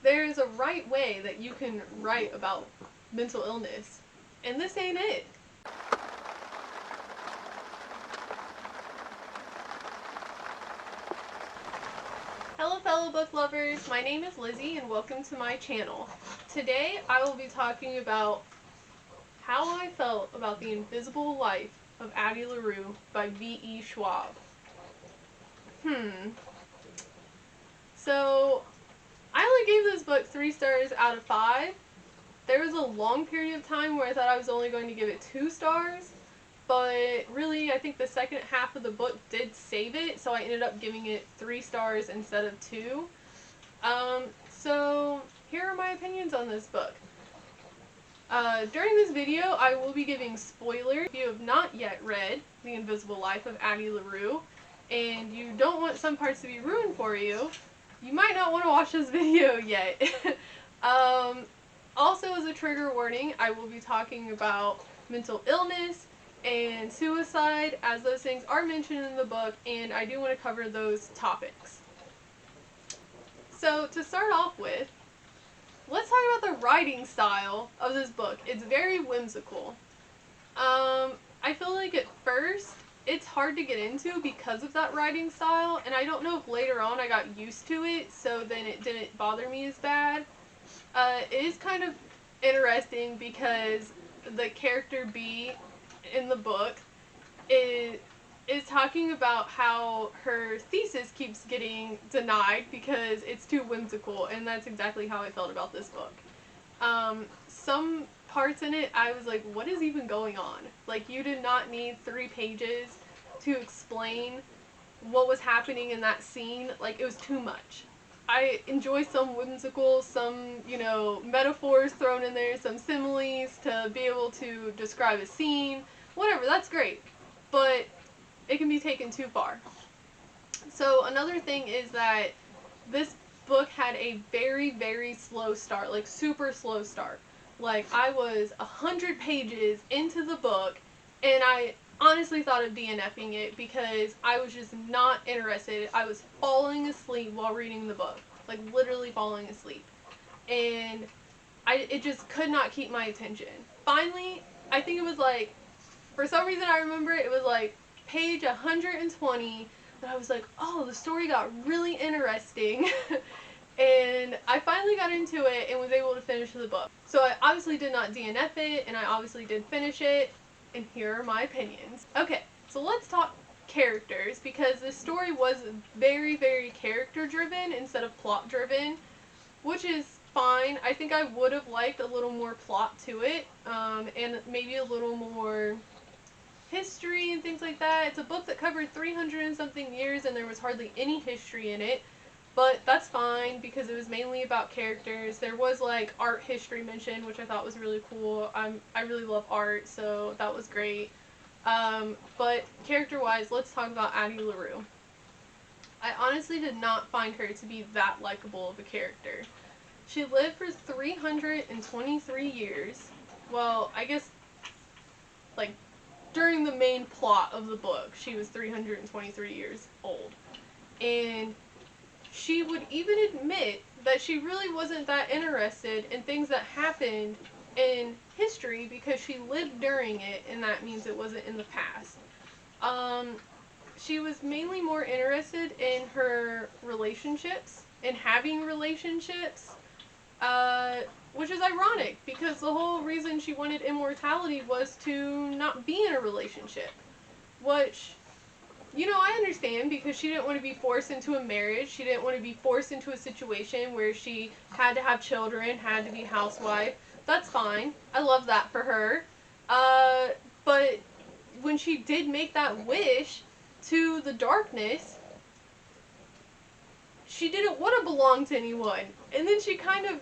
there's a right way that you can write about mental illness, and this ain't it. Hello fellow book lovers, my name is Lizzie and welcome to my channel. Today I will be talking about how I felt about The Invisible Life of Addie LaRue by V.E. Schwab. So, I only gave this book 3 stars out of 5. There was a long period of time where I thought I was only going to give it 2 stars, but really I think the second half of the book did save it, so I ended up giving it 3 stars instead of 2. So here are my opinions on this book. During this video I will be giving spoilers. If you have not yet read The Invisible Life of Addie LaRue, and you don't want some parts to be ruined for you, you might not want to watch this video yet. Also, as a trigger warning, I will be talking about mental illness and suicide, as those things are mentioned in the book, and I do want to cover those topics. So, to start off with, let's talk about the writing style of this book. It's very whimsical. I feel like at first, it's hard to get into because of that writing style, and I don't know if later on I got used to it, so then it didn't bother me as bad. It is kind of interesting because the character B in the book is talking about how her thesis keeps getting denied because it's too whimsical, and that's exactly how I felt about this book. Some parts in it, I was like, what is even going on? Like, you did not need 3 pages to explain what was happening in that scene. Like, it was too much. I enjoy some whimsical, some, metaphors thrown in there, some similes to be able to describe a scene. Whatever, that's great. But it can be taken too far. So another thing is that this book had a very, very slow start, like super slow start. Like, I was 100 pages into the book, and I honestly thought of DNFing it because I was just not interested. I was falling asleep while reading the book, like literally falling asleep, and it just could not keep my attention. Finally, I think it was like, for some reason I remember it was like page 120 that I was like, oh, the story got really interesting. And I finally got into it and was able to finish the book. So I obviously did not DNF it, and I obviously did finish it, and here are my opinions. Okay, so let's talk characters, because this story was very, very character driven instead of plot driven, which is fine. I think I would have liked a little more plot to it, and maybe a little more history and things like that. It's a book that covered 300 and something years, and there was hardly any history in it. But that's fine because it was mainly about characters. There was like art history mentioned, which I thought was really cool. I really love art, so that was great. But character-wise, let's talk about Addie LaRue. I honestly did not find her to be that likable of a character. She lived for 323 years. Well, I guess, like, during the main plot of the book, she was 323 years old. And she would even admit that she really wasn't that interested in things that happened in history because she lived during it, and that means it wasn't in the past. She was mainly more interested in her relationships and having relationships, which is ironic because the whole reason she wanted immortality was to not be in a relationship, which, I understand because she didn't want to be forced into a marriage. She didn't want to be forced into a situation where she had to have children, had to be a housewife. That's fine. I love that for her. But when she did make that wish to the darkness, she didn't want to belong to anyone. And then she kind of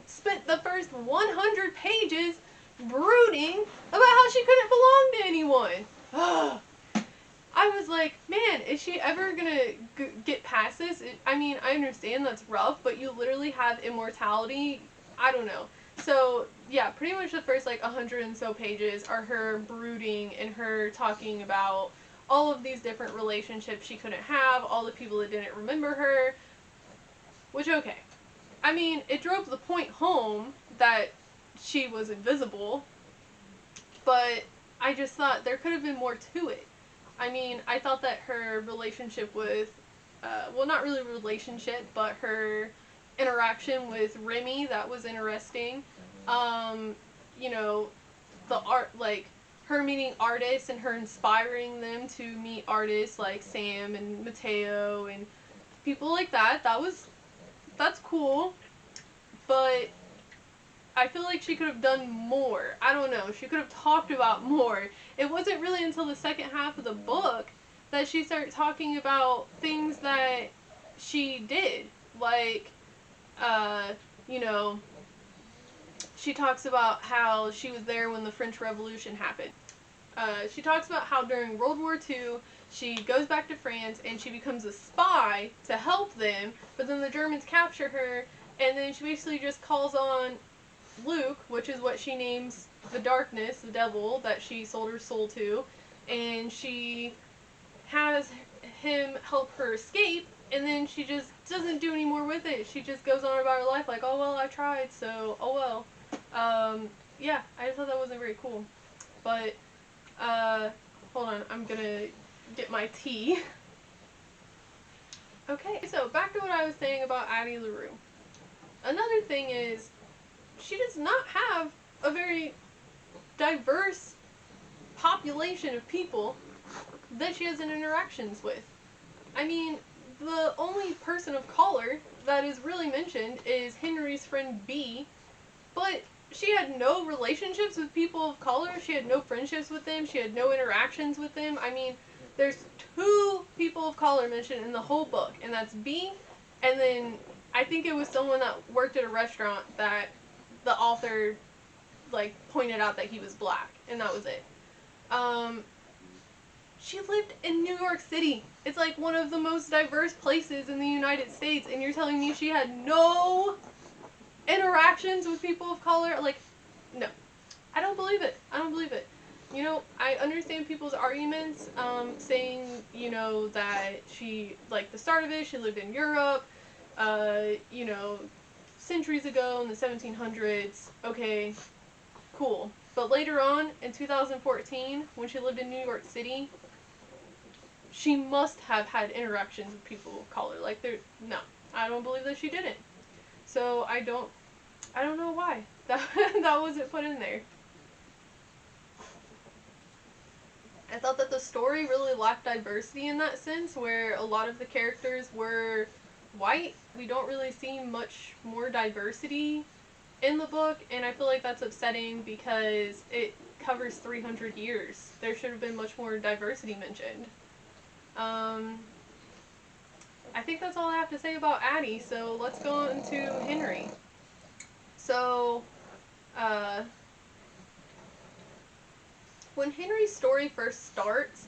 spent the first 100 pages brooding about how she couldn't belong to anyone. I was like, man, is she ever gonna get past this? I mean, I understand that's rough, but you literally have immortality. I don't know. So, yeah, pretty much the first, 100 and so pages are her brooding and her talking about all of these different relationships she couldn't have, all the people that didn't remember her, which, okay. I mean, it drove the point home that she was invisible, but I just thought there could have been more to it. I mean, I thought that her relationship with, well, not really relationship, but her interaction with Remy, that was interesting. Um, you know, the art, like, her meeting artists and her inspiring them to meet artists like Sam and Mateo and people like that. That's cool. But I feel like she could have done more. I don't know. She could have talked about more. It wasn't really until the second half of the book that she started talking about things that she did. Like, uh, you know, she talks about how she was there when the French Revolution happened. She talks about how during World War II, she goes back to France and she becomes a spy to help them, but then the Germans capture her, and then she basically just calls on Luke, which is what she names the darkness, the devil, that she sold her soul to, and she has him help her escape, and then she just doesn't do any more with it. She just goes on about her life like, oh well, I tried, so oh well. Yeah, I just thought that wasn't very cool. But, hold on, I'm gonna get my tea. Okay, so back to what I was saying about Addie LaRue. Another thing is, she does not have a very diverse population of people that she has interactions with. I mean, the only person of color that is really mentioned is Henry's friend B, but she had no relationships with people of color. She had no friendships with them. She had no interactions with them. I mean, there's 2 people of color mentioned in the whole book, and that's B, and then I think it was someone that worked at a restaurant that the author, like, pointed out that he was black, and that was it. She lived in New York City. It's like one of the most diverse places in the United States, and you're telling me she had no interactions with people of color? Like, no. I don't believe it. I don't believe it. You know, I understand people's arguments, saying, you know, that she, like, the start of it, she lived in Europe, you know, centuries ago in the 1700s. Okay, cool. But later on, in 2014, when she lived in New York City, she must have had interactions with people of color. Like, no, I don't believe that she didn't. So I don't know why that wasn't put in there. I thought that the story really lacked diversity in that sense, where a lot of the characters were white. We don't really see much more diversity in the book, and I feel like that's upsetting because it covers 300 years. There should have been much more diversity mentioned. I think that's all I have to say about Addie, so let's go on to Henry. So, when Henry's story first starts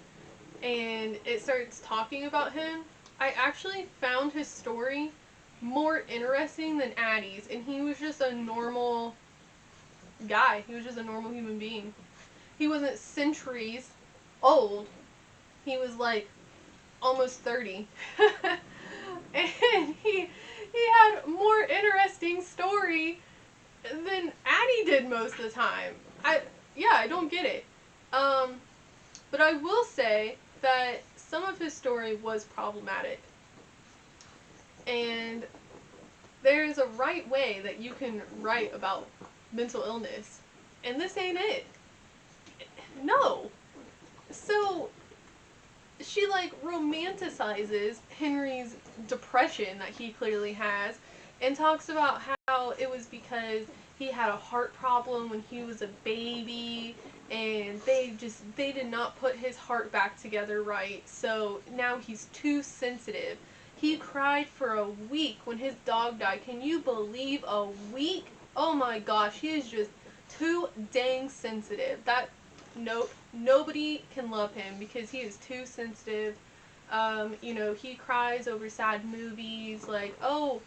and it starts talking about him, I actually found his story more interesting than Addie's, and he was just a normal guy. He was just a normal human being. He wasn't centuries old. He was like almost 30. And he had more interesting story than Addie did most of the time. I don't get it. But I will say that some of his story was problematic. And there's a right way that you can write about mental illness. And this ain't it. No. So, she, like, romanticizes Henry's depression that he clearly has and talks about how it was because he had a heart problem when he was a baby, and they did not put his heart back together right, so now he's too sensitive. He cried for a week when his dog died. Can you believe a week? Oh my gosh, he is just too dang sensitive. Nope, nobody can love him because he is too sensitive. You know, he cries over sad movies, like, oh,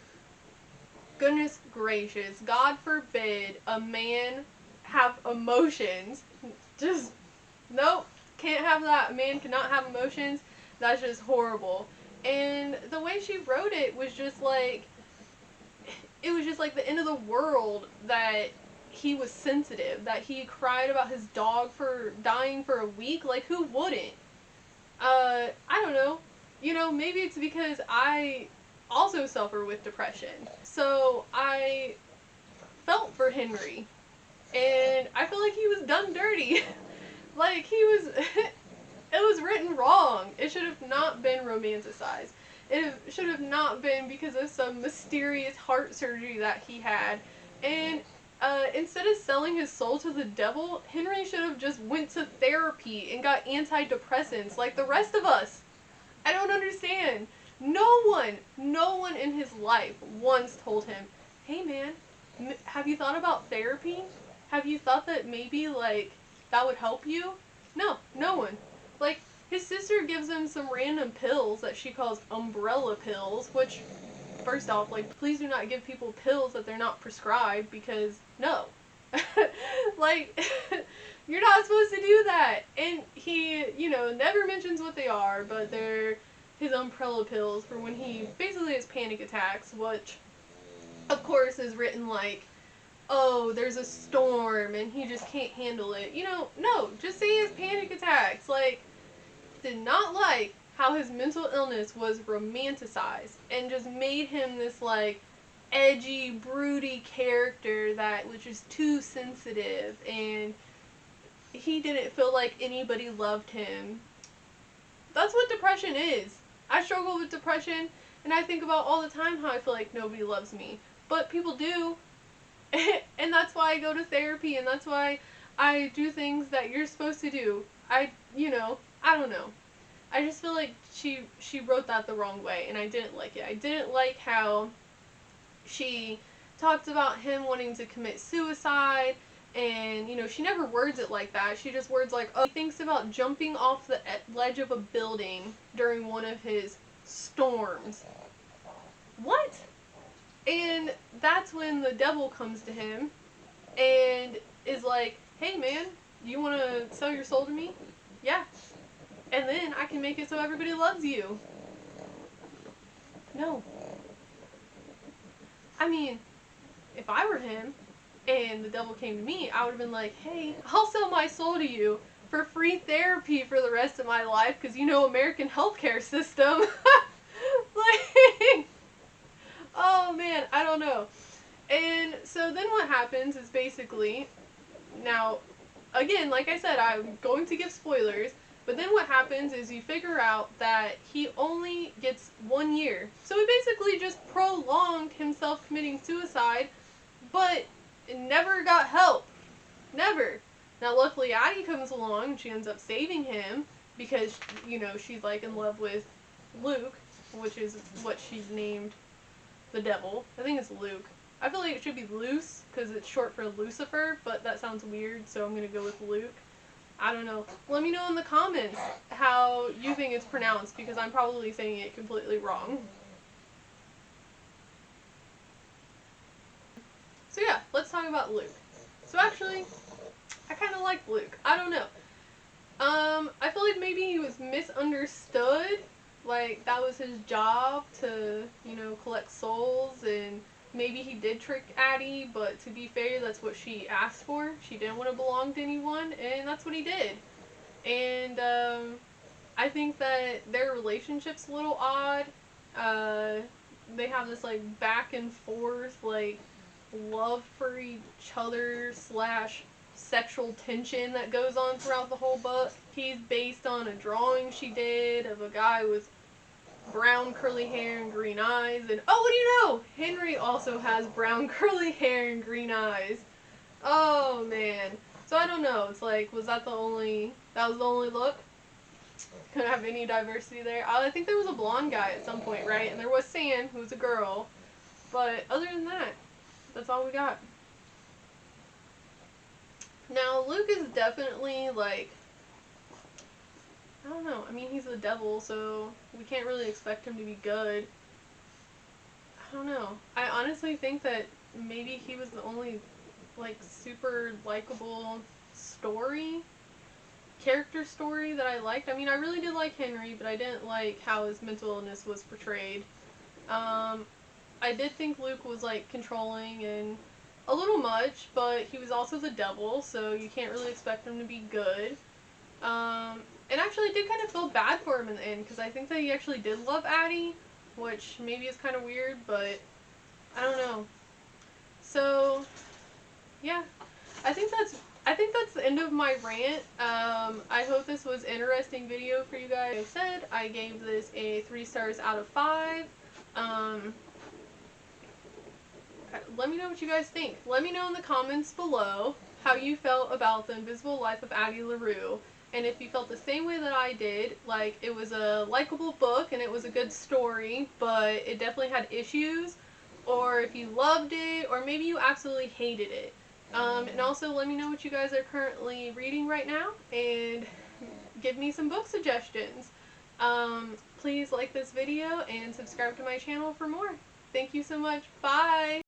goodness gracious, God forbid a man have emotions. Just, nope, can't have that. A man cannot have emotions. That's just horrible. And the way she wrote it was just like, it was it's like the end of the world that he was sensitive, that he cried about his dog for dying for a week. Like, who wouldn't? I don't know. You know, maybe it's because I also suffer with depression. So I felt for Henry, and I feel like he was done dirty. Like, he was, it was written wrong. It should have not been romanticized. It should have not been because of some mysterious heart surgery that he had. And instead of selling his soul to the devil, Henry should have just went to therapy and got antidepressants like the rest of us. I don't understand. No one in his life once told him, hey man, have you thought about therapy? Have you thought that maybe, like, that would help you? No, no one. Like, his sister gives him some random pills that she calls umbrella pills, which, first off, like, please do not give people pills that they're not prescribed, because, no. Like, you're not supposed to do that. And he, you know, never mentions what they are, but they're his umbrella pills for when he basically has panic attacks, which, of course, is written like, oh, there's a storm and he just can't handle it. You know, no, just say he has panic attacks. Like, did not like how his mental illness was romanticized and just made him this, like, edgy, broody character that was just too sensitive, and he didn't feel like anybody loved him. That's what depression is. I struggle with depression, and I think about all the time how I feel like nobody loves me. But people do. And that's why I go to therapy, and that's why I do things that you're supposed to do. You know, I don't know. I just feel like she wrote that the wrong way, and I didn't like it. I didn't like how she talked about him wanting to commit suicide, and, you know, she never words it like that. She just words like, oh, he thinks about jumping off the ledge of a building during one of his storms. What? And that's when the devil comes to him and is like, hey man, you want to sell your soul to me? Yeah. And then I can make it so everybody loves you. No. I mean, if I were him and the devil came to me, I would have been like, hey, I'll sell my soul to you for free therapy for the rest of my life, because, you know, American healthcare system. Like, oh man, I don't know. And so then what happens is basically, now, again, like I said, I'm going to give spoilers, but then what happens is you figure out that he only gets 1 year. So he basically just prolonged himself committing suicide, but never got help. Never. Now, luckily, Addie comes along and she ends up saving him because, you know, she's, like, in love with Luke, which is what she's named the devil. I think it's Luke. I feel like it should be Luce because it's short for Lucifer, but that sounds weird, so I'm going to go with Luke. I don't know. Let me know in the comments how you think it's pronounced, because I'm probably saying it completely wrong. So yeah, let's talk about Luke. So actually, I kind of like Luke. I don't know. I feel like maybe he was misunderstood. Like, that was his job to, you know, collect souls, and maybe he did trick Addie, but to be fair, that's what she asked for. She didn't want to belong to anyone, and that's what he did. And, I think that their relationship's a little odd. They have this, like, back and forth, like, love for each other / sexual tension that goes on throughout the whole book. He's based on a drawing she did of a guy with brown curly hair and green eyes, and oh, what do you know? Henry also has brown curly hair and green eyes. Oh man. So I don't know. It's like, was that that was the only look? Couldn't have any diversity there. I think there was a blonde guy at some point, right? And there was Sam, who was a girl. But other than that, that's all we got. Now, Luke is definitely, like, I don't know. I mean, he's the devil, so we can't really expect him to be good. I don't know. I honestly think that maybe he was the only, like, super likable character story that I liked. I mean, I really did like Henry, but I didn't like how his mental illness was portrayed. I did think Luke was like controlling and a little much, but he was also the devil, so you can't really expect him to be good. And actually, I did kind of feel bad for him in the end because I think that he actually did love Addie, which maybe is kind of weird, but I don't know. So yeah, I think that's the end of my rant. I hope this was interesting video for you guys. Like I said, I gave this a 3 stars out of 5. Um, Let me know what you guys think. Let me know in the comments below how you felt about The Invisible Life of Addie LaRue. And if you felt the same way that I did, like it was a likable book and it was a good story, but it definitely had issues, or if you loved it, or maybe you absolutely hated it. And also let me know what you guys are currently reading right now, and give me some book suggestions. Please like this video and subscribe to my channel for more. Thank you so much. Bye!